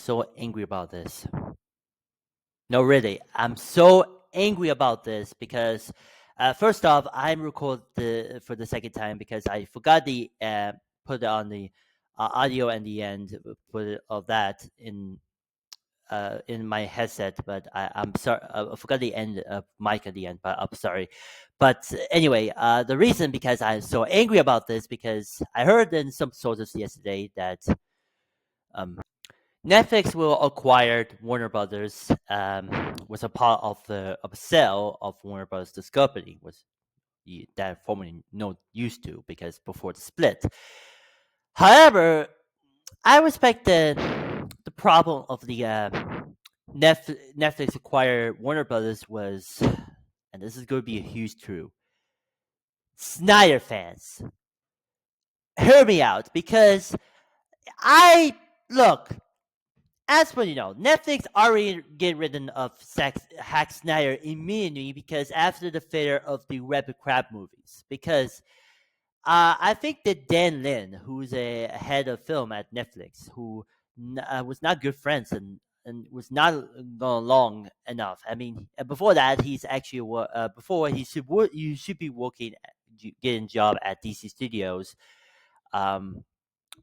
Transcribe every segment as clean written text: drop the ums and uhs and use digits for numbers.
so angry about this. No, really, I'm so angry about this because first off, I'm recording for the second time because I forgot the put on the audio and the end of that in my headset, but I'm sorry, I forgot the end of mic at the end, but I'm sorry. But anyway, the reason because I'm so angry about this because I heard in some sources yesterday that um, Netflix will acquire Warner Brothers, was a part of a sale of Warner Brothers Discovery, was that formerly not used to because before the split. However, I respect the problem of the Netflix acquired Warner Brothers was, and this is going to be a huge true. Snyder fans, hear me out because I look. As for Netflix already get rid of Zack Snyder immediately because after the failure of the Rebel Crab movies, because I think that Dan Lin, who's a head of film at Netflix, who was not good friends and was not going along enough. I mean, before that, he's actually before you should be working, getting job at DC Studios.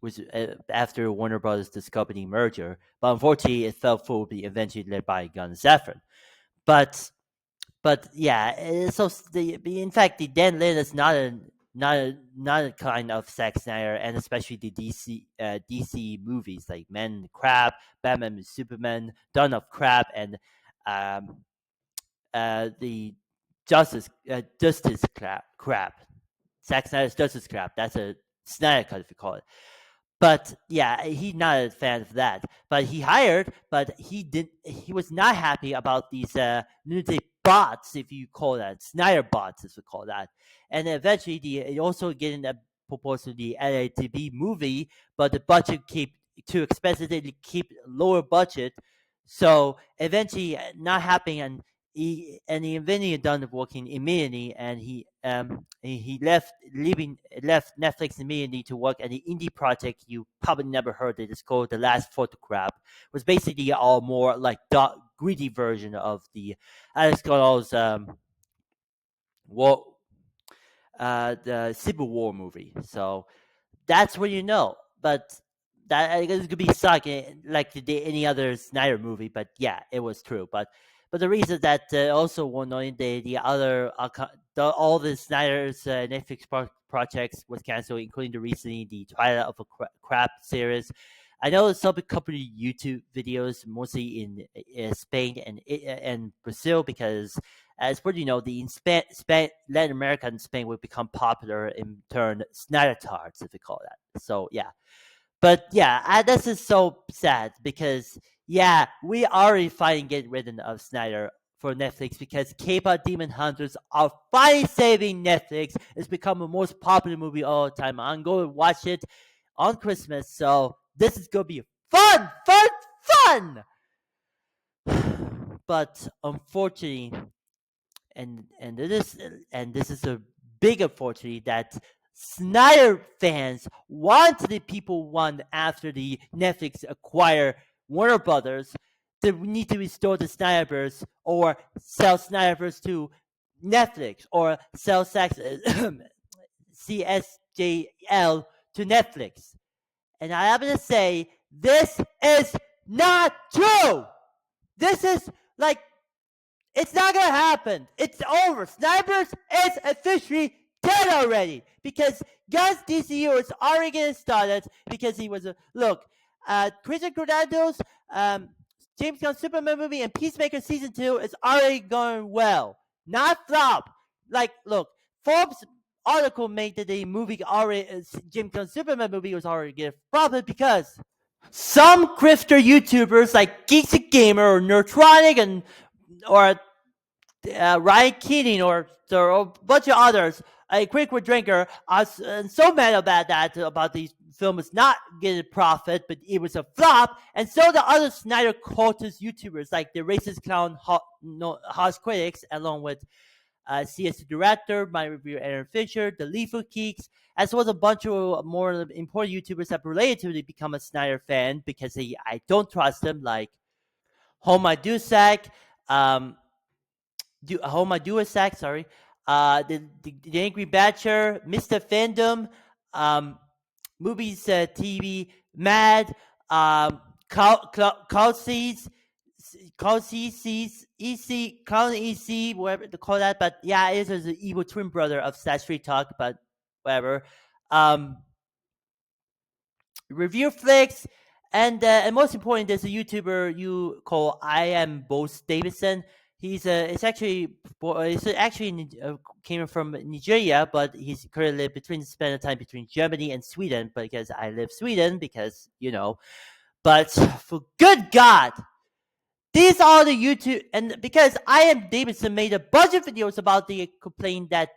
Was after Warner Brothers Discovery merger, but unfortunately it fell through, be eventually led by Gunn Fans. But yeah, so in fact the Dan Lin is not a kind of Zack Snyder, and especially the DC movies like Man in the Crab, Batman and Superman, Dawn of Crab, and um, the Justice Crab. Zack Snyder's Justice Crab. That's a Snyder cut, if you call it. But yeah, he's not a fan of that. But he hired, but he was not happy about these lunatic bots, if you call that Snyder bots, as we call that. And eventually, it also getting a proposal to the LATV movie, but the budget keep too expensive. They keep lower budget, so eventually not happening. And he eventually done working immediately, and he left Netflix immediately to work at the indie project you probably never heard it. It's called The Last Photograph. It was basically all more like greedy version of the Alex Garland's war, the Civil War movie. So that's what you know. But that it could be sucking like any other Snyder movie. But yeah, it was true. But the reason that also one knowing the other all the Snyder's Netflix projects was canceled, including recently the Twilight of a Crab series. I know some company YouTube videos mostly in Spain and Brazil because, as for the in Spain, Latin America and Spain will become popular in turn Snyder tards, if you call that. So yeah, but yeah, this is so sad because yeah, we already finally get rid of Snyder for Netflix because K-pop Demon Hunters are finally saving Netflix. It's become the most popular movie all the time. I'm going to watch it on Christmas, so this is going to be fun, fun, fun. But unfortunately, and this is a big unfortunately that Snyder fans wanted people want after the Netflix acquire Warner Brothers to need to restore the Snyderverse or sell Snyderverse to Netflix or sell CSJL to Netflix. And I have to say, this is not true. This is like, it's not gonna happen. It's over. Snyderverse is officially dead already because Gunn's DCU is already getting started because he was Christian Cordando's James Gunn Superman movie and Peacemaker season 2 is already going well, not flop. Like, look, Forbes article made that the movie already James Gunn Superman movie was already getting flopped because some grifter YouTubers like Geeks a Gamer or Nerdtronic or Ryan Keating or a bunch of others, a quick drinker, are so mad about the film is not getting profit, but it was a flop, and so the other Snyder cultist YouTubers like the racist clown House Critics, along with CS Director, My Review Aaron Fisher, The Lethal Geeks, as well as a bunch of more important YouTubers that related to become a Snyder fan because I don't trust them, like Homa Dusak, um, Homa Dusak, sorry, the Angry Batcher, Mr. Fandom, um, Movies TV, Mad, Calcies, EC, Clown EC, whatever to call that. But yeah, it is an evil twin brother of Slash Free Talk, but whatever. Um, Review Flicks, and most important, there's a YouTuber you call I Am Boss Davidson. It's actually came from Nigeria, but he's currently spending time between Germany and Sweden because I live Sweden because But for good God, these are the YouTube, and because I Am Davidson made a bunch of videos about the complaint that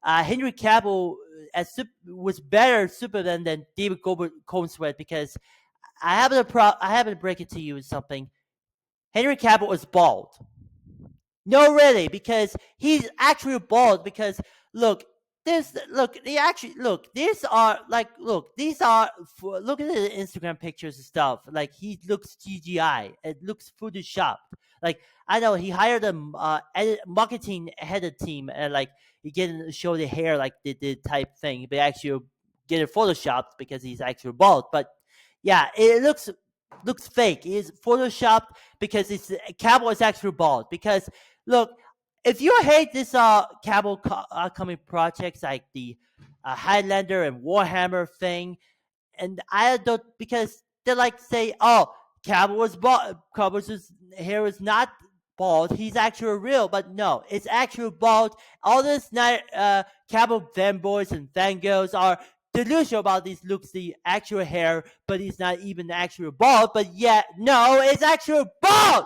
Henry Cavill was better Superman than David Cohn-Sweat, because I have to break it to you something. Henry Cavill was bald. No, really, because he's actually bald. Because look, these are look at the Instagram pictures and stuff. Like, he looks CGI. It looks photoshopped. Like, I know he hired a marketing head of team, and like he didn't show the hair like they did type thing, but actually get it photoshopped because he's actually bald. But yeah, it looks fake. It's photoshopped because Cavill is actually bald. Because look, if you hate this Cavill upcoming projects like the Highlander and Warhammer thing, and I don't, because they like say, oh, Cavill was bald. Cavill's hair is not bald. He's actually real, but no, it's actually bald. All this Cavill fanboys and fangirls are delusional about these looks, the actual hair, but he's not even actually bald. But yet, no, it's actually bald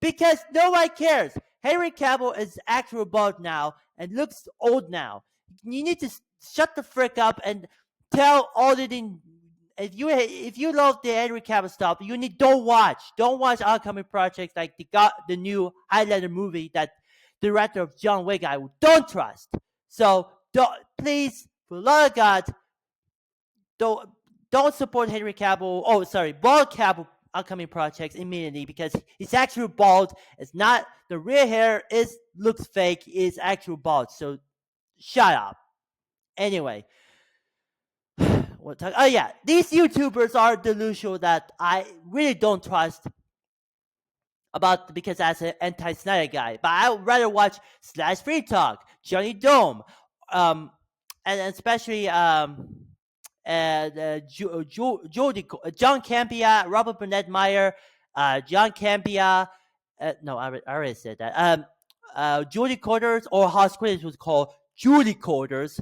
because no one cares. Henry Cavill is actually bald now and looks old now. You need to shut the frick up and tell all the things. If you love the Henry Cavill stuff, you need don't watch upcoming projects like the new Highlander movie that the director of John Wick I don't trust. So please, for the love of God, don't support Henry Cavill. Oh, sorry, bald Cavill upcoming projects immediately, because he's actually bald. It's not the real hair. Looks fake. It's actual bald. So shut up. Anyway. Oh yeah, these YouTubers are delusional that I really don't trust because as an anti-Snyder guy. But I would rather watch Slash Free Talk, Johnny Dome, and especially John Campia, Robert Burnett Meyer, John Campia. No, I already said that. Judy Quarters, or how Squid was called, Judy Quarters.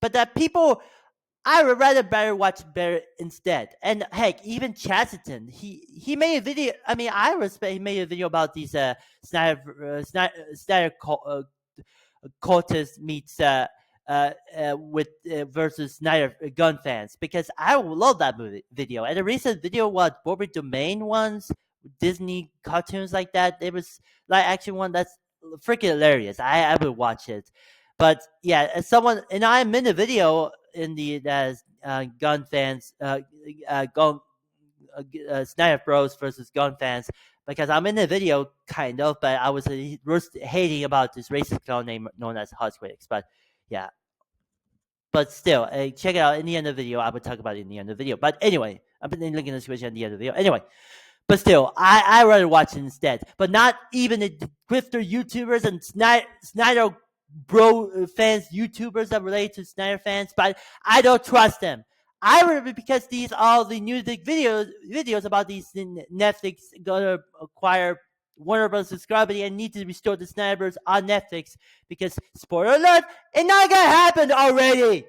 But that people, I would rather watch better instead. And heck, even Chassiton, he made a video. I mean, I respect he made a video about these Snyder cultists meets with versus Snyder Gunn Fans, because I love that video. And the recent video was Bobby Domain ones, Disney cartoons like that. It was like actually one that's freaking hilarious. I would watch it. But yeah, as someone, and I'm in the video in the Gunn Fans, Snyderbros versus Gunn Fans, because I'm in the video kind of, but I was hating about this racist clown name known as Hot Critics. But yeah, but still, check it out in the end of the video. I would talk about it in the end of the video. But anyway, I'm putting the link in the description at the end of the video. Anyway. But still, I rather watch it instead. But not even the grifter YouTubers and Snyder bro fans YouTubers that relate to Snyder fans, but I don't trust them. I remember because these are the music videos about these Netflix gonna acquire Warner Bros. Discovery and need to restore the Snyderbros on Netflix, because spoiler alert, it's not gonna happen already.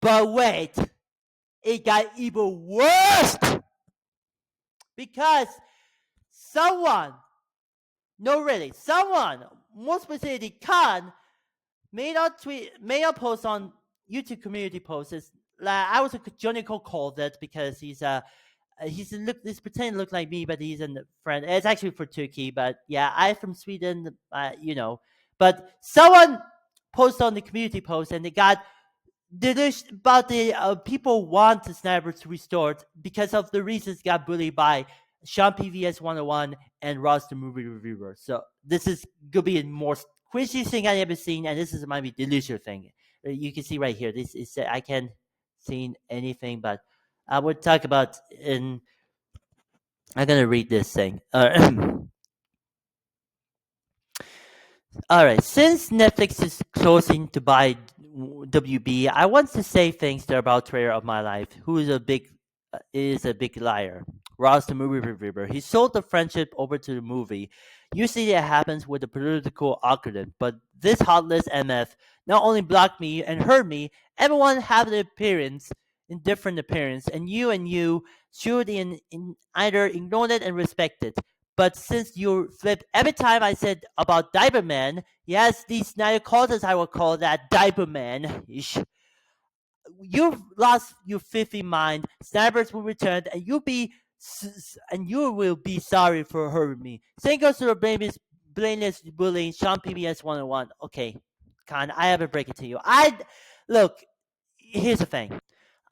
But wait, it got even worse, because someone, more specifically Khan, made a post on YouTube community posts. I was a Johnny Cole called it because he's He's pretending to look like me, but he's a friend. It's actually for Turkey, but yeah, I'm from Sweden. But someone posted on the community post, and they got about the people want the Snyder to restore because of the reasons got bullied by Sean PVS 101 and Ross the movie reviewer. So this is gonna be a more squishy thing I ever seen, and this is might be delicious thing. You can see right here. This is I can't see anything, but I would talk about in. I'm gonna read this thing. All right. Since Netflix is closing to buy WB, I want to say things to about Trader of my life, who is a big liar. Ross, the movie reviewer, he sold the friendship over to the movie. Usually it happens with a political accident, but this heartless MF not only blocked me and hurt me. Everyone have an appearance in different appearance, and you should in either ignore it and respect it. But since you flipped every time I said about Diaper Man, yes, these Snyder cultists I will call that Diaper Man. You've lost your filthy mind. Snipers will return, and you will be sorry for hurting me. Same goes to the blameless bullying Sean PBS 101. Okay, Khan, I have to break it to you. Look. Here's the thing.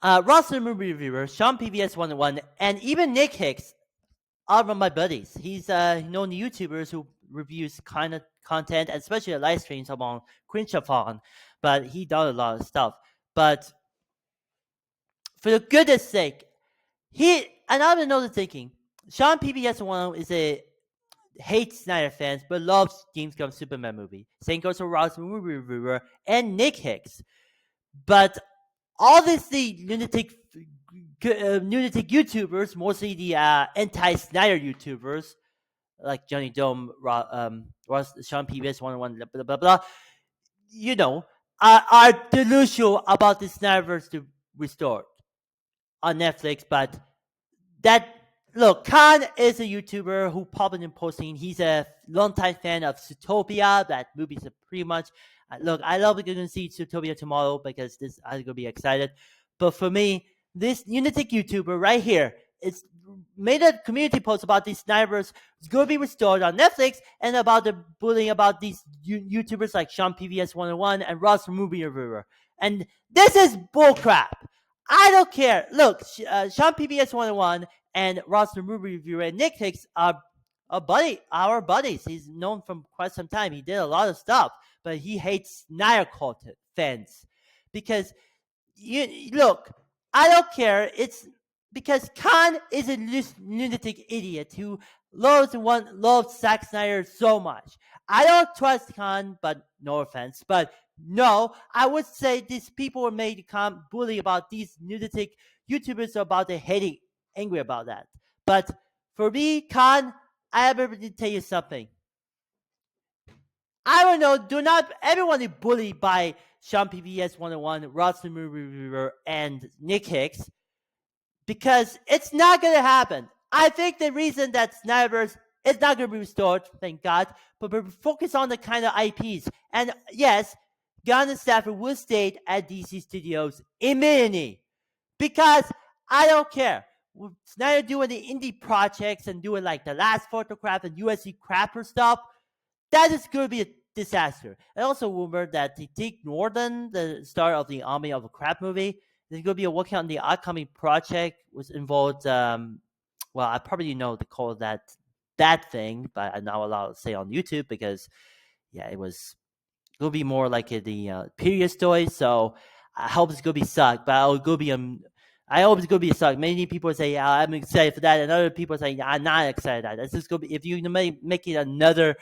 Ross the movie reviewer, Sean PBS 101, and even Nick Hicks are one of my buddies. He's known YouTubers who reviews kind of content, especially live streams among Cringe-a-thon, but he does a lot of stuff. But for the goodness sake, and I've been noticing thinking, Sean PBS 101 is a hates Snyder fans but loves James Gunn's Superman movie. Same goes for Ross the movie reviewer and Nick Hicks. But all these lunatic YouTubers, mostly the anti-Snyder YouTubers, like Johnny Dome, Ross, Sean PBS 101, blah, blah, blah, are delusional about the Snyderverse to restore on Netflix. But Khan is a YouTuber who probably been posting. He's a longtime fan of Zootopia. That movie is pretty much. I love going to see Zootopia tomorrow because I'm going to be excited. But for me, this lunatic YouTuber right here, it's made a community post about these Snyderverse is going to be restored on Netflix and about the bullying about these YouTubers like Sean PVS 101 and Ross Movie Reviewer. And this is bullcrap. I don't care. Look, Sean PBS 101 and Ross the Movie Reviewer and Nick Hicks are our buddies. He's known from quite some time. He did a lot of stuff, but he hates Snyder cult fans because look. I don't care. It's because Khan is a lunatic idiot who loves Zack Snyder so much. I don't trust Khan, but no offense, but no, I would say these people were made to bully about these lunatic YouTubers about the hating, angry about that. But for me, Khan, I have to tell you something. I don't know. Do not everyone is bullied by Sean PVS 101, Ross the Movie Reviewer, and Nick Hicks because it's not going to happen. I think the reason that Snyderverse is not going to be restored, thank God, but we focus on the kind of IPs. And yes, Gunn and Stafford will stay at DC Studios immediately because I don't care. Snyder doing the indie projects and doing like the last photograph and USC crapper stuff. That is going to be a disaster. I also rumored that Dick Norton, the star of the Army of a Crap movie, is going to be working on the upcoming project, was involved. Well, I probably know to call that thing, but I'm not allowed to say on YouTube because, yeah, it was going to be more like the period story. So I hope it's going to be sucked, but I hope it's going to be sucked. Many people say, yeah, I'm excited for that, and other people say, yeah, I'm not excited for that. This is going to be, if you make it another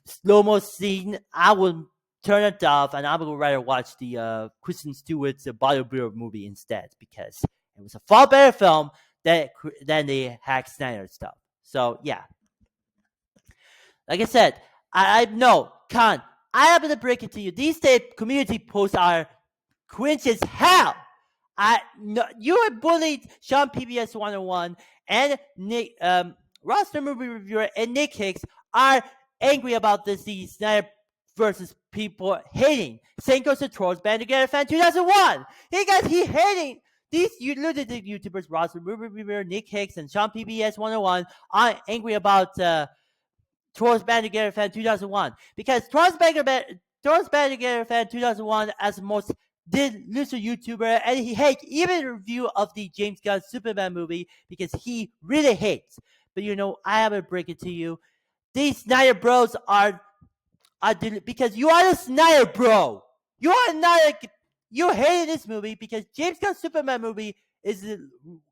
slow-mo scene, I will turn it off and I would rather watch the Kristen Stewart's Bodybuilder movie instead because it was a far better film than the Zack Snyder stuff. So yeah, like I said, I know, Khan, I have to break it to you. These days, community posts are cringe as hell. You have bullied Sean PBS 101 and Nick Ross the Movie Reviewer and Nick Hicks are angry about the Snyder versus people hating. Same goes to Trolls Band Together Fan 2001. He hating these lunatic YouTubers, Ross River, Nick Hicks, and Sean PBS 101, are angry about Troll's Bandicoot Fan 2001 because Troll's Bandicoot Fan 2001 as the most did loser YouTuber, and he hates even a review of the James Gunn Superman movie because he really hates. But I have to break it to you. These Snyder Bros because you are a Snyder Bro. You are not you hated this movie because James Gunn's Superman movie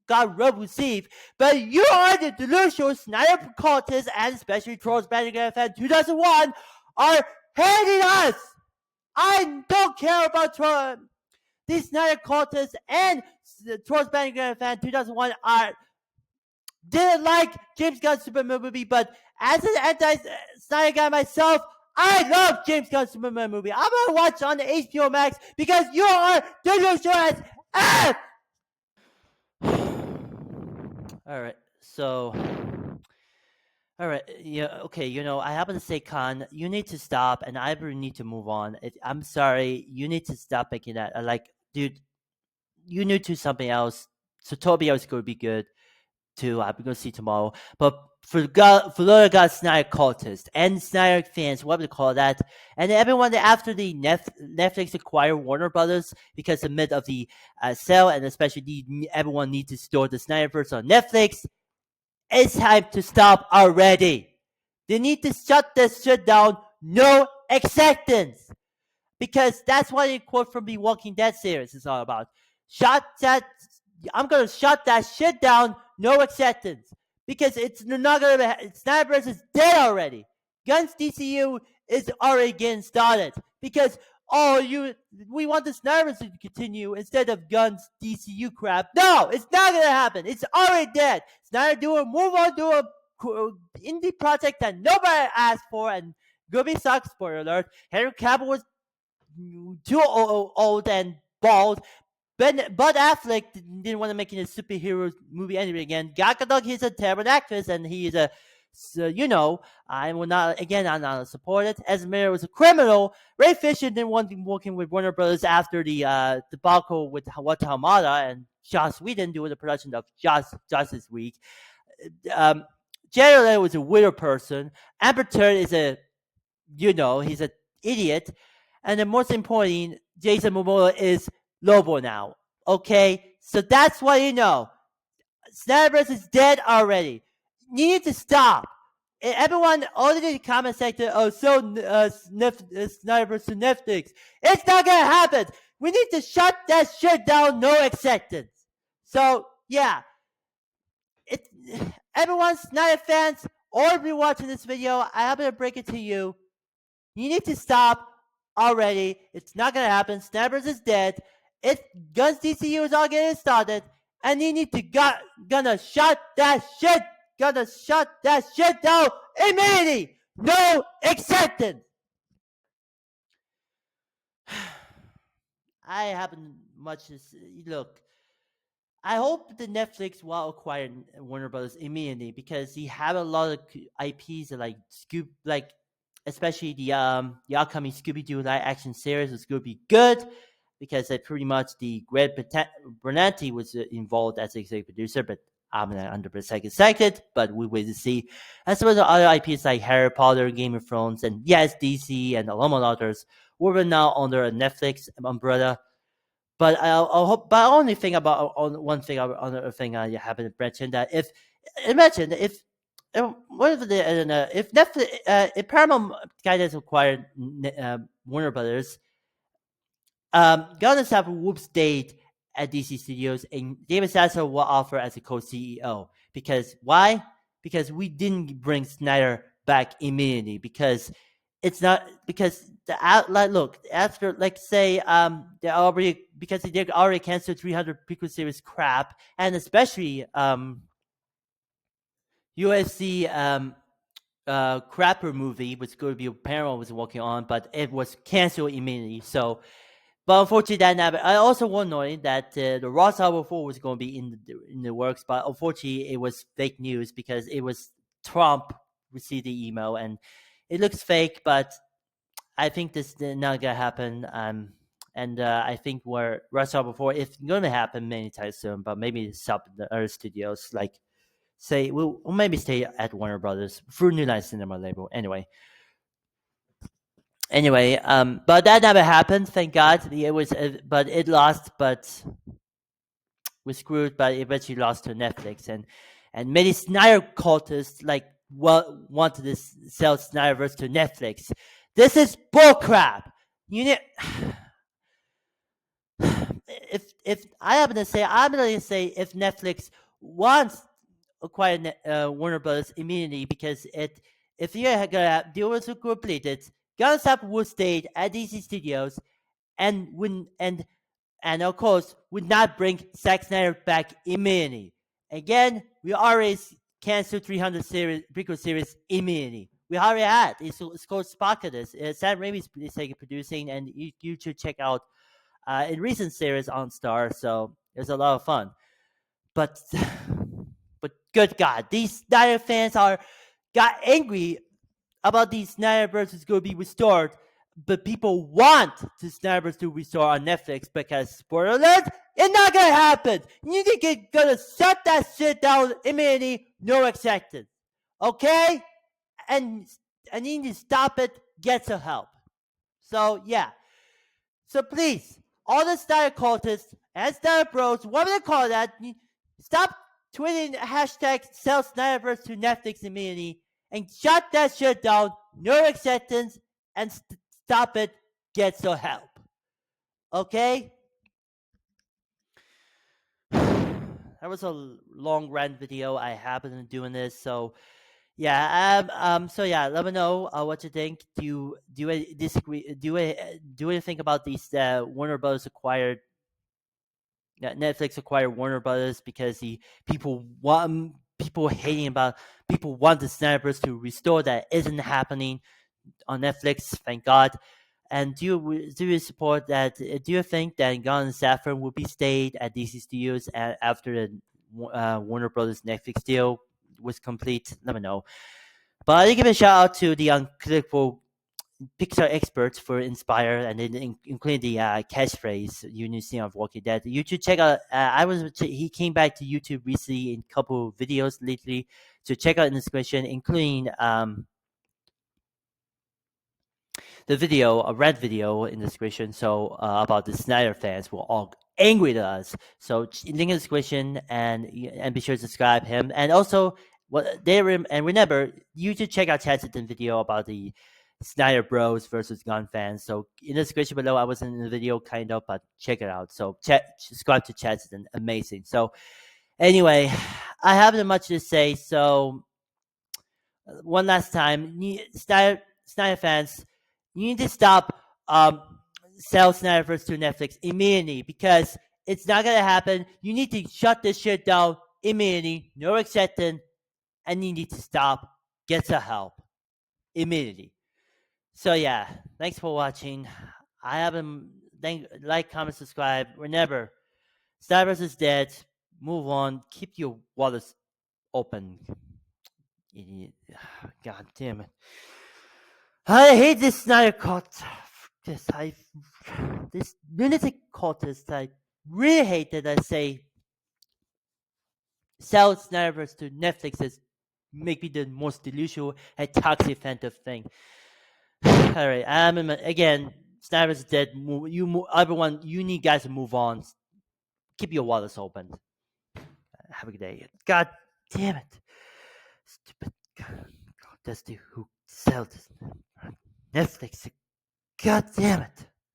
got well received, but you are the delusional Snyder cultists, and especially Trolls Bandicoot Fan 2001 are hating us. I don't care about these Snyder cultists, and the Trolls Bandicoot Fan 2001 didn't like James Gunn's Superman movie, but as an anti-Snyder guy myself, I love James Gunn's Superman movie. I'm gonna watch on the HBO Max because you are delusional as F. All right, so. All right, yeah, okay. I happen to say, Khan, you need to stop, and I really need to move on. I'm sorry, you need to stop making that. Dude, you need to something else. So Tobio is going to be good too. I'm going to see tomorrow. But for God, Snyder cultists and Snyder fans, what we call that, and everyone that after the Netflix acquired Warner Brothers because amid of the sale, and especially everyone needs to store the Snyderverse on Netflix. It's time to stop already. They need to shut this shit down. No acceptance. Because that's what the quote from the Walking Dead series is all about. I'm gonna shut that shit down. No acceptance. Because it's not gonna be. Snyderverse is dead already. Guns DCU is already getting started. Because we want the Snyderverse to continue instead of Guns DCU crap. No, it's not gonna happen. It's already dead. Snyder move on, do a indie project that nobody asked for, and Gooby sucks. Spoiler alert. Henry Cavill was too old and bald. Bud Affleck didn't want to make it a superhero movie anyway again. Gal Gadot, he's a terrible actress, and he is I will not, again, I'm not support it. Esmer was a criminal. Ray Fisher didn't want to be working with Warner Brothers after the debacle with Wata Hamada and Joss Whedon doing the production of Justice Week. Jared Leto was a weird person. Amber Turd is he's an idiot. And the most important, Jason Momoa is Lobo now. Okay? So that's what you know. Snyderverse is dead already. You need to stop. Everyone, all in the comment section, Snyderverse to Netflix. It's not gonna happen. We need to shut that shit down. No acceptance. So yeah, everyone, Snyder fans, or if you're watching this video, I have to break it to you. You need to stop already. It's not gonna happen. Snyderverse is dead. It's Guns DCU is all getting started, and you need to gonna shut that shit down immediately. No acceptance. I haven't much to look. I hope the Netflix will acquire Warner Brothers immediately because he have a lot of IPs that especially the upcoming Scooby Doo live action series is going to be good because pretty much the Greg Berlanti was involved as executive producer, but I'm not 100% excited, but we wait to see. As well as other IPs like Harry Potter, Game of Thrones, and yes, DC and among others, were now under a Netflix umbrella. But I'll hope. But only thing about one thing, another thing I haven't to mention that if if Netflix, if Paramount guys acquired Warner Brothers, gonna have Whoop stayed at DC Studios, and David Sasser will offer as a co-CEO. Because why? Because we didn't bring Snyder back immediately. Because it's not because look after say they already because they already canceled 300 prequel series crap, and especially UFC crapper movie was going to be Paramount was working on, but it was canceled immediately. So. But unfortunately, that never. I also was knowing that the Ross Hour 4 was going to be in the works, but unfortunately, it was fake news because it was Trump received the email, and it looks fake. But I think this is not gonna happen. and I think where Rush Hour 4 it's going to happen many times soon, but maybe sub the other studios, like say we'll maybe stay at Warner Brothers through New Line Cinema label. But that never happened. Thank God. It was, but it lost. But was screwed. But eventually lost to Netflix, and many Snyder cultists like wanted to sell Snyderverse to Netflix. This is bullcrap. You need. If I happen to say, I'm going to say if Netflix wants acquire Warner Brothers immediately, because if you're gonna deal with it completed, Gunn would stay at DC Studios and wouldn't and of course would not bring Zack Snyder back immediately. Again, we already canceled 300 series prequel series immediately. We already had. It's called Spartacus. Sam Raimi's producing, and you should check out in recent series on Star. So it's a lot of fun. But but good God, these Snyder fans got angry about these Snyderverse is going to be restored, but people want the Snyderverse to restore on Netflix because, spoiler alert, it's not going to happen. You think you're going to shut that shit down immediately, no acceptance. Okay? And you need to stop it, get some help. So, yeah. So, please, all the Snyder cultists and Snyderbros, whatever they call that, stop tweeting hashtag sell Snyderverse to Netflix immediately and shut that shit down, no acceptance, and stop it, get some help. Okay? That was a long rant video. I have been doing this, so yeah. So yeah, let me know what you think. Do you disagree? Do you think about these Warner Brothers acquired Netflix acquired Warner Brothers because people hating about people want the Snyderverse to restore that isn't happening on Netflix. Thank God. And do you support that? Do you think that Gunn and Safran will be stayed at DC Studios after the Warner Brothers Netflix deal was complete? Let me know. But I give a shout out to the unclickable Pixar experts for Inspire, and then including the catchphrase "You see of Walking Dead." You should check out. He came back to YouTube recently in a couple of videos lately, so check out in the description, including the video, a red video in the description. So about the Snyder fans were all angry at us. So link in the description, and be sure to subscribe him, and also and remember you should check out Chad's video about the Snyderbros versus Gunn Fans. So in the description below, I was in the video kind of, but check it out. So subscribe to Chad's amazing. So anyway, I haven't much to say. So one last time, Snyder fans, you need to stop sell Snyderverse to Netflix immediately, because it's not gonna happen. You need to shut this shit down immediately, no acceptance, and you need to stop, get some help immediately. So yeah, thanks for watching. I haven't like, comment, subscribe. Remember, Snyderverse is dead. Move on. Keep your wallets open. Idiot. God damn it. I hate this Snyder cult. This lunatic cultist. I really hate that I say sell Snyderverse to Netflix is maybe the most delusional and toxic offensive thing. All right, again. Snyderverse is dead. Everyone, you need guys to move on. Keep your wallets open. Have a good day. God damn it, stupid. That's the who sells Netflix. God damn it.